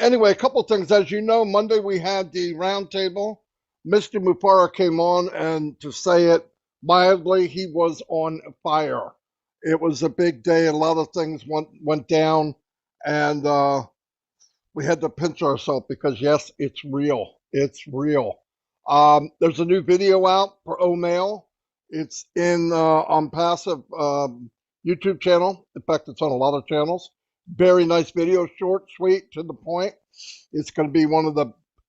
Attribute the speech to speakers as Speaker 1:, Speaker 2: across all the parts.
Speaker 1: Anyway, a couple things. As you know, Monday we had the roundtable. Mr. Mufara came on, and to say it mildly, he was on fire. It was a big day. A lot of things went down, and we had to pinch ourselves because yes, it's real. It's real. There's a new video out for O'Mail. It's in on Passive YouTube channel. In fact, it's on a lot of channels. Very nice video, short, sweet, to the point. It's going to be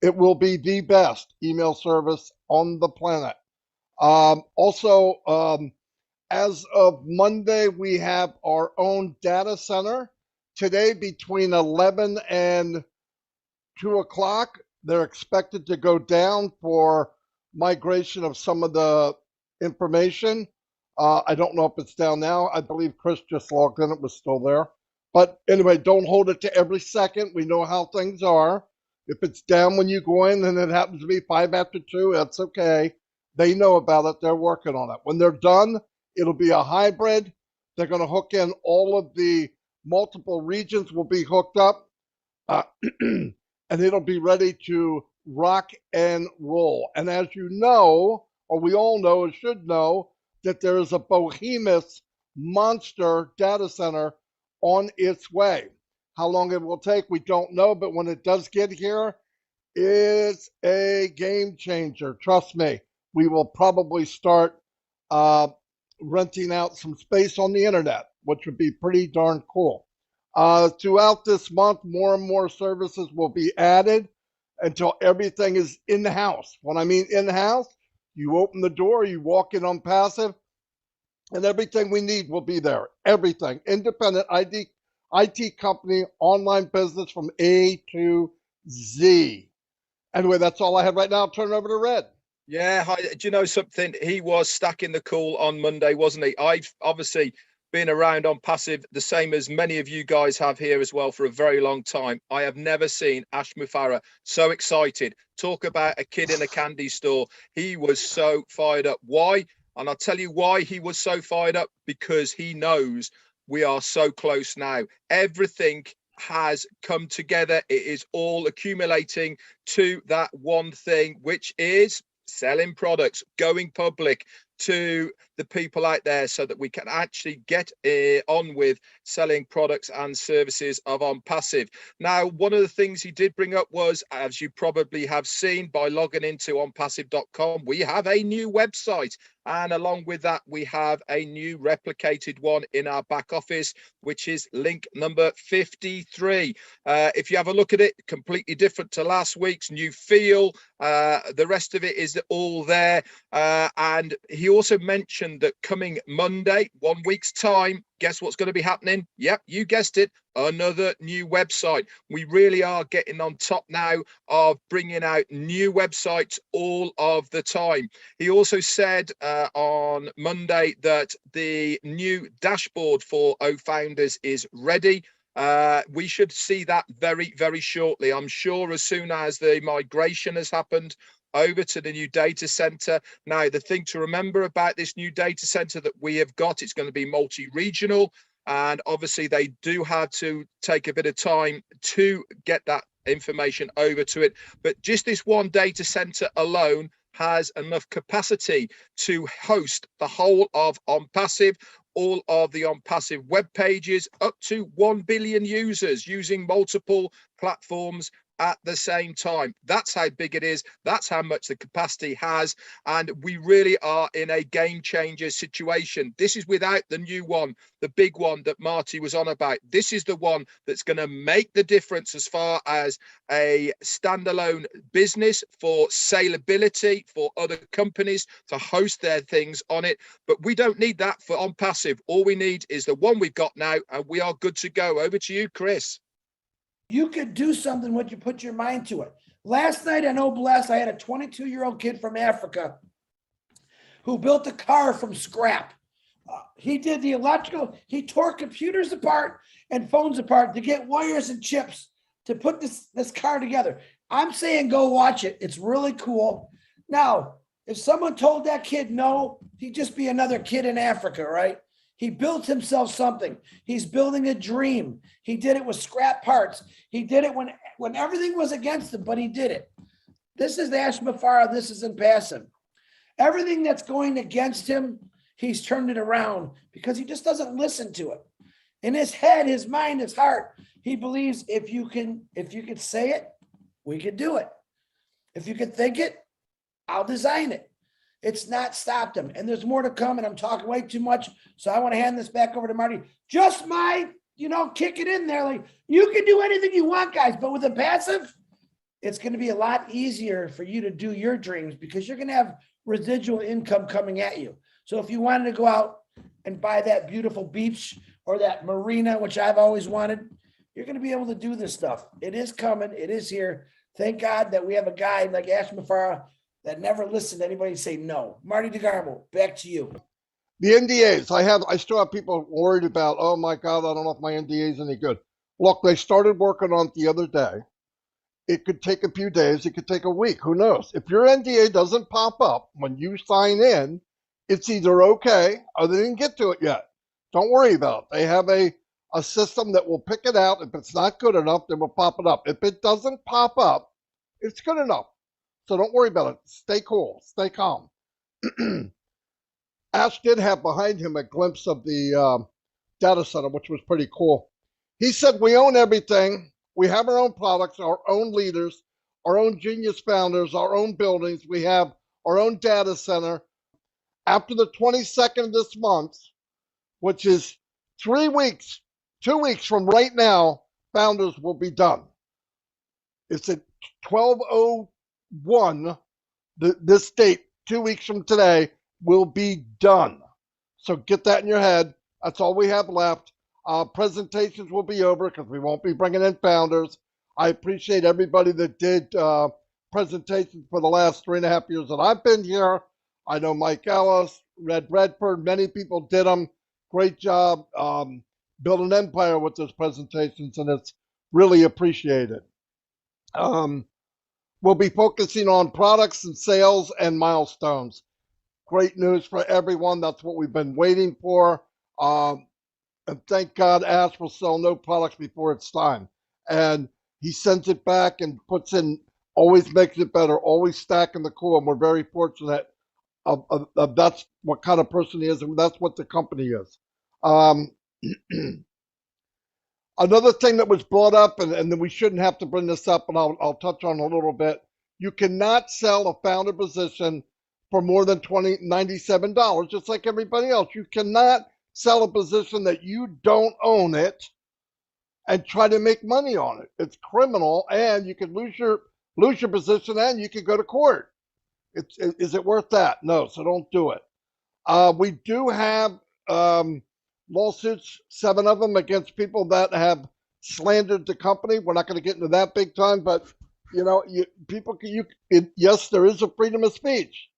Speaker 1: it will be the best email service on the planet. Also, as of Monday, we have our own data center. Today, between 11 and 2 o'clock, they're expected to go down for migration of some of the information. I don't know if it's down now. I believe Chris just logged in. It was still there. But anyway, don't hold it to every second. We know how things are. If it's down when you go in and it happens to be 5 after 2, that's okay. They know about it. They're working on it. When they're done, it'll be a hybrid. They're going to hook in all of the multiple regions will be hooked up. And it'll be ready to rock and roll. And as you know, or we all know and should know, that there is a behemoth monster data center on its way. How long it will take, we don't know, but when it does get here, it's a game changer. Trust me, we will probably start renting out some space on the internet, which would be pretty darn cool. Throughout this month, more and more services will be added until everything is in-house. When I mean in-house, you open the door, you walk in on Passive, and everything we need will be there. Everything. Independent IT company, online business from A to Z. Anyway, that's all I have right now. I'll turn it over to Red.
Speaker 2: Yeah, hi. Do you know something? He was stacking the cool on Monday, wasn't he? I've obviously been around on Passive, the same as many of you guys have here as well, for a very long time. I have never seen Ash Mufara so excited. Talk about a kid in a candy store. He was so fired up. Why? And I'll tell you why he was so fired up, because he knows we are so close now. Everything has come together. It is all accumulating to that one thing, which is selling products, going public to the people out there, so that we can actually get on with selling products and services of ONPASSIVE. Now, one of the things he did bring up was, as you probably have seen by logging into onpassive.com, we have a new website. And along with that, we have a new replicated one in our back office, which is link number 53. If you have a look at it, completely different to last week's, new feel. The rest of it is all there. And he also mentioned that coming Monday, 1 week's time, guess what's going to be happening? Yep, you guessed it. Another new website. We really are getting on top now of bringing out new websites all of the time. He also said on Monday that the new dashboard for OFounders is ready. We should see that very, very shortly. I'm sure as soon as the migration has happened over to the new data center. Now, the thing to remember about this new data center that we have got, it's going to be multi-regional. And obviously they do have to take a bit of time to get that information over to it. But just this one data center alone has enough capacity to host the whole of ONPASSIVE, all of the ONPASSIVE web pages, up to 1 billion users using multiple platforms at the same time. That's how big it is. That's how much the capacity has. And we really are in a game changer situation. This is without the new one, the big one that Marty was on about. This is the one that's going to make the difference as far as a standalone business, for saleability, for other companies to host their things on it. But we don't need that for ONPASSIVE. All we need is the one we've got now, and we are good to go. Over to you, Chris.
Speaker 3: You could do something when you put your mind to it. Last night, I know, bless, I had a 22-year-old kid from Africa who built a car from scrap. He did the electrical. He tore computers apart and phones apart to get wires and chips to put this car together. I'm saying go watch it. It's really cool. Now, if someone told that kid no, he'd just be another kid in Africa, right? He built himself something. He's building a dream. He did it with scrap parts. He did it when everything was against him, but he did it. This is Ash Mafara. This is Impassive. Everything that's going against him, he's turned it around because he just doesn't listen to it. In his head, his mind, his heart, he believes if you could say it, we could do it. If you could think it, I'll design it. It's not stopped him. And there's more to come, and I'm talking way too much. So I want to hand this back over to Marty. Just my, kick it in there. Like, you can do anything you want, guys, but with Impassive, it's going to be a lot easier for you to do your dreams because you're going to have residual income coming at you. So if you wanted to go out and buy that beautiful beach or that marina, which I've always wanted, you're going to be able to do this stuff. It is coming. It is here. Thank God that we have a guy like Ash Mafara that never listened to anybody say no. Marty DeGarmo, back to you.
Speaker 1: The NDAs, I still have people worried about, oh my God, I don't know if my NDA is any good. Look, they started working on it the other day. It could take a few days. It could take a week. Who knows? If your NDA doesn't pop up when you sign in, it's either okay or they didn't get to it yet. Don't worry about it. They have a system that will pick it out. If it's not good enough, they will pop it up. If it doesn't pop up, it's good enough. So don't worry about it. Stay cool. Stay calm. Ash did have behind him a glimpse of the data center, which was pretty cool. He said, we own everything. We have our own products, our own leaders, our own genius founders, our own buildings. We have our own data center. After the 22nd of this month, which is 3 weeks, 2 weeks from right now, founders will be done. It's at 12:01. This date, 2 weeks from today, will be done. So get that in your head. That's all we have left. Presentations will be over because we won't be bringing in founders. I appreciate everybody that did presentations for the last 3.5 years that I've been here. I know Mike Ellis, Red Redford, many people did them. Great job. Build an empire with those presentations, and it's really appreciated. We'll be focusing on products and sales and milestones. Great news for everyone. That's what we've been waiting for. And thank God Ash will sell no products before it's time. And he sends it back and puts in, always makes it better, always stacking the core. And we're very fortunate of that's what kind of person he is, and that's what the company is. Another thing that was brought up, and then we shouldn't have to bring this up, and I'll touch on a little bit. You cannot sell a founder position for more than $97, just like everybody else. You cannot sell a position that you don't own it and try to make money on it. It's criminal, and you could lose your position, and you could go to court. Is it worth that? No, so don't do it. We do have lawsuits, 7 of them, against people that have slandered the company. We're not going to get into that big time, but yes, there is a freedom of speech,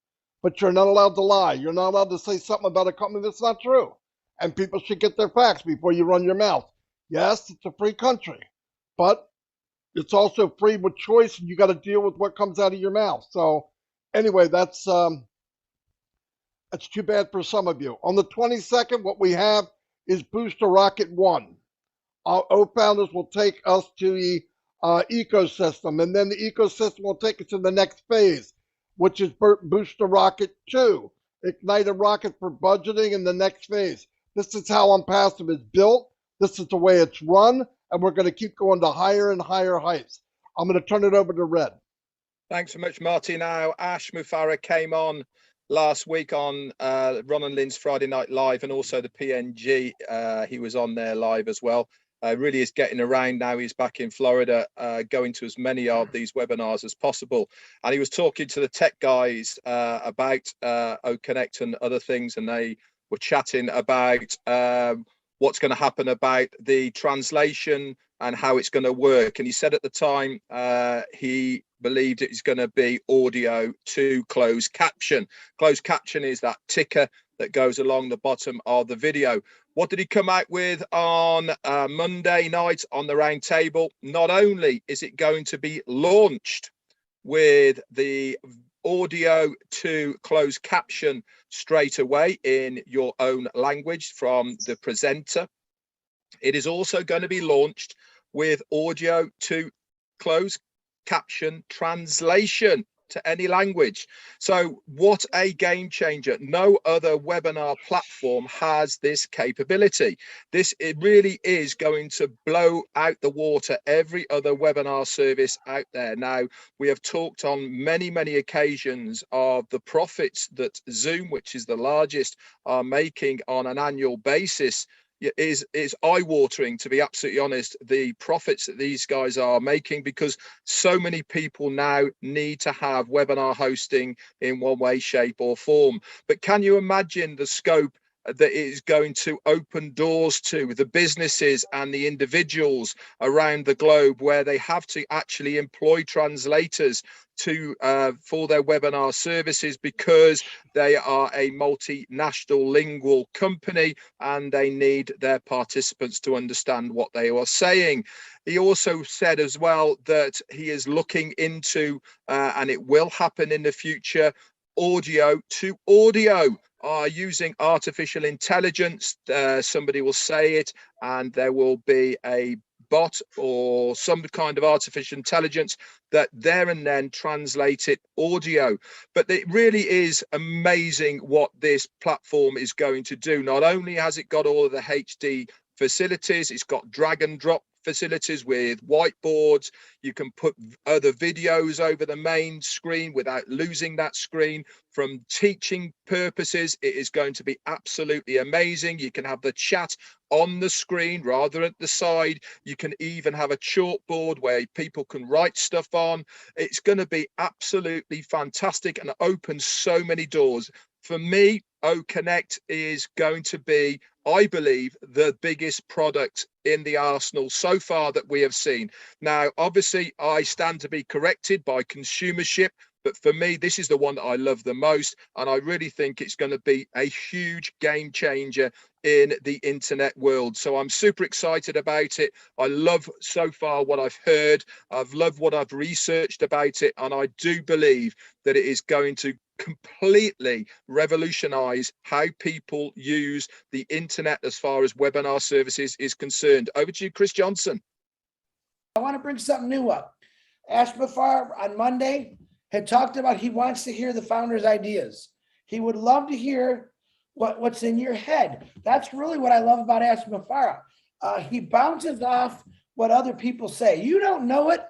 Speaker 1: but you're not allowed to lie. You're not allowed to say something about a company that's not true. And people should get their facts before you run your mouth. Yes, it's a free country, but it's also free with choice, and you got to deal with what comes out of your mouth. So anyway, that's too bad for some of you. On the 22nd, what we have is Booster Rocket 1. Our founders will take us to the ecosystem, and then the ecosystem will take us to the next phase, which is Booster Rocket 2. Ignite a rocket for budgeting in the next phase. This is how ONPASSIVE is built. This is the way it's run, and we're going to keep going to higher and higher heights. I'm going to turn it over to Red.
Speaker 2: Thanks so much, Marty. Now, Ash Mafara came on last week on Ron and Lynn's Friday Night Live, and also the PNG. He was on there live as well. Really is getting around now. He's back in Florida, going to as many of these webinars as possible. And he was talking to the tech guys about OConnect and other things, and they were chatting about what's going to happen about the translation and how it's going to work. And he said at the time he believed it's going to be audio to closed caption. Closed caption is that ticker that goes along the bottom of the video. What did he come out with on Monday night on the round table? Not only is it going to be launched with the audio to closed caption straight away in your own language from the presenter. It is also going to be launched with audio to closed caption translation to any language. So what a game changer. No other webinar platform has this capability. It really is going to blow out the water every other webinar service out there. Now, we have talked on many occasions of the profits that Zoom, which is the largest, are making on an annual basis. Is eye-watering, to be absolutely honest, the profits that these guys are making, because so many people now need to have webinar hosting in one way, shape or form. But can you imagine the scope that it is going to open doors to the businesses and the individuals around the globe, where they have to actually employ translators to for their webinar services, because they are a multinational lingual company and they need their participants to understand what they are saying. He also said as well that he is looking into, and it will happen in the future, audio to audio, using artificial intelligence. Somebody will say it and there will be a bot or some kind of artificial intelligence that there and then translate it audio. But it really is amazing what this platform is going to do. Not only has it got all of the HD facilities, it's got drag and drop facilities with whiteboards. You can put other videos over the main screen without losing that screen. From teaching purposes, it is going to be absolutely amazing. You can have the chat on the screen rather than at the side. You can even have a chalkboard where people can write stuff on. It's going to be absolutely fantastic and opens so many doors. For me, OConnect is going to be, I believe, the biggest product in the arsenal so far that we have seen. Now, obviously, I stand to be corrected by consumership, but for me, this is the one that I love the most. And I really think it's going to be a huge game changer in the internet world. So I'm super excited about it. I love so far what I've heard. I've loved what I've researched about it. And I do believe that it is going to completely revolutionize how people use the internet as far as webinar services is concerned. Over to you, Chris Johnson.
Speaker 3: I want to bring something new up. Ash Mafar on Monday had talked about he wants to hear the founders' ideas. He would love to hear what's in your head. That's really what I love about Ash Mafara. He bounces off what other people say. You don't know it.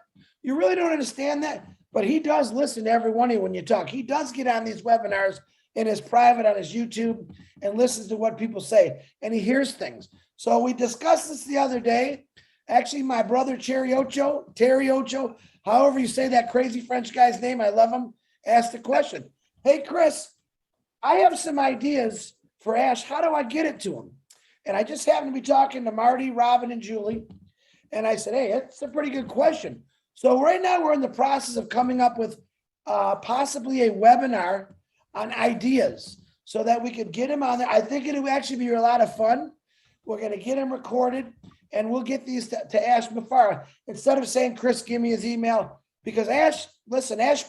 Speaker 3: You really don't understand that. But he does listen to every one of you when you talk. He does get on these webinars in his private on his YouTube and listens to what people say. And he hears things. So we discussed this the other day. Actually, my brother Terry Ocho, however you say that crazy French guy's name, I love him, asked the question, hey, Chris, I have some ideas for Ash. How do I get it to him? And I just happened to be talking to Marty, Robin, and Julie. And I said, hey, it's a pretty good question. So right now we're in the process of coming up with possibly a webinar on ideas so that we could get him on there. I think it would actually be a lot of fun. We're going to get him recorded and we'll get these to Ash Mafara. Instead of saying, Chris, give me his email, because Ash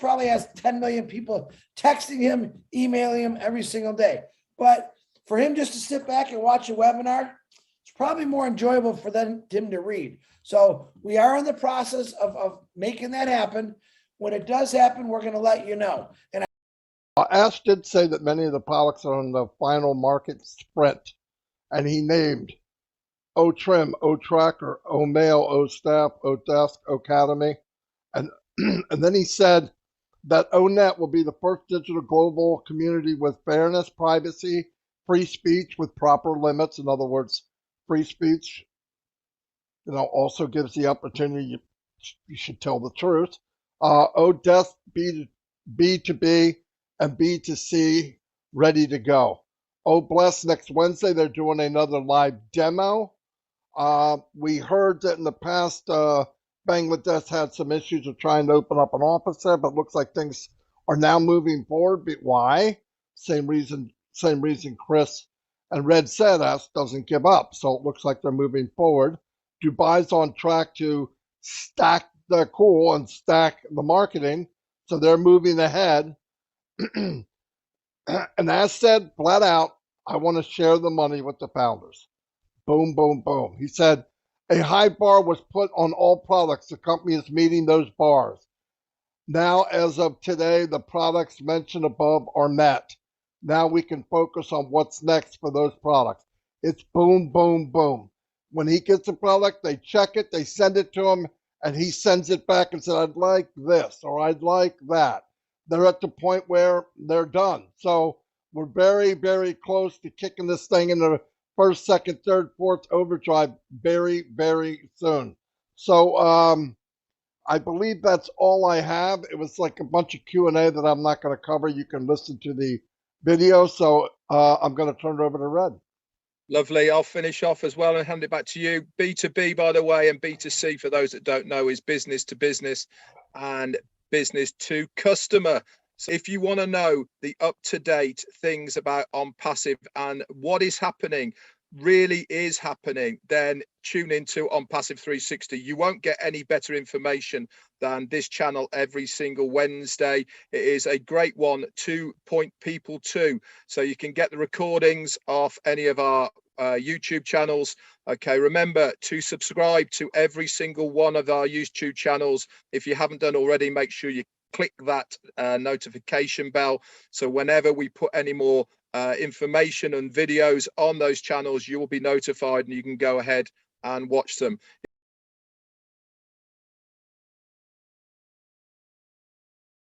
Speaker 3: probably has 10 million people texting him, emailing him every single day. But for him just to sit back and watch a webinar, it's probably more enjoyable for him to read. So we are in the process of making that happen. When it does happen, we're going to let you know. And
Speaker 1: Ash did say that many of the products are on the final market sprint, and he named O-Trim, O-Tracker, O-Mail, O-Staff, O-Desk, O-Academy. And, and then he said that O-Net will be the first digital global community with fairness, privacy, free speech with proper limits. In other words, free speech, also gives the opportunity, you should tell the truth. O-Desk, B2B, and B2C ready to go. O-Bless, next Wednesday, they're doing another live demo. We heard that in the past, Bangladesh had some issues of trying to open up an office there, but looks like things are now moving forward. But why? Same reason Chris and Red said, Ash doesn't give up. So it looks like they're moving forward. Dubai's on track to stack the cool and stack the marketing. So they're moving ahead. And as said flat out, I want to share the money with the founders. Boom, boom, boom. He said a high bar was put on all products. The company is meeting those bars. Now, as of today, the products mentioned above are met. Now we can focus on what's next for those products. It's boom, boom, boom. When he gets a product, they check it, they send it to him, and he sends it back and said, I'd like this or I'd like that. They're at the point where they're done. So we're very, very close to kicking this thing into first, second, third, fourth overdrive very, very soon. So I believe that's all I have. It was like a bunch of Q&A that I'm not going to cover. You can listen to the video. So I'm going to turn it over to Red.
Speaker 2: Lovely. I'll finish off as well and hand it back to you. B2B, by the way, and B2C, for those that don't know, is business to business and business to customer. So if you want to know the up-to-date things about ONPASSIVE and what is happening, really is happening, then tune into ONPASSIVE 360. You won't get any better information than this channel every single Wednesday. It is a great one to point people to, so you can get the recordings of any of our YouTube channels. Okay, remember to subscribe to every single one of our YouTube channels. If you haven't done already, make sure you click that notification bell, so whenever we put any more information and videos on those channels, you will be notified and you can go ahead and watch them.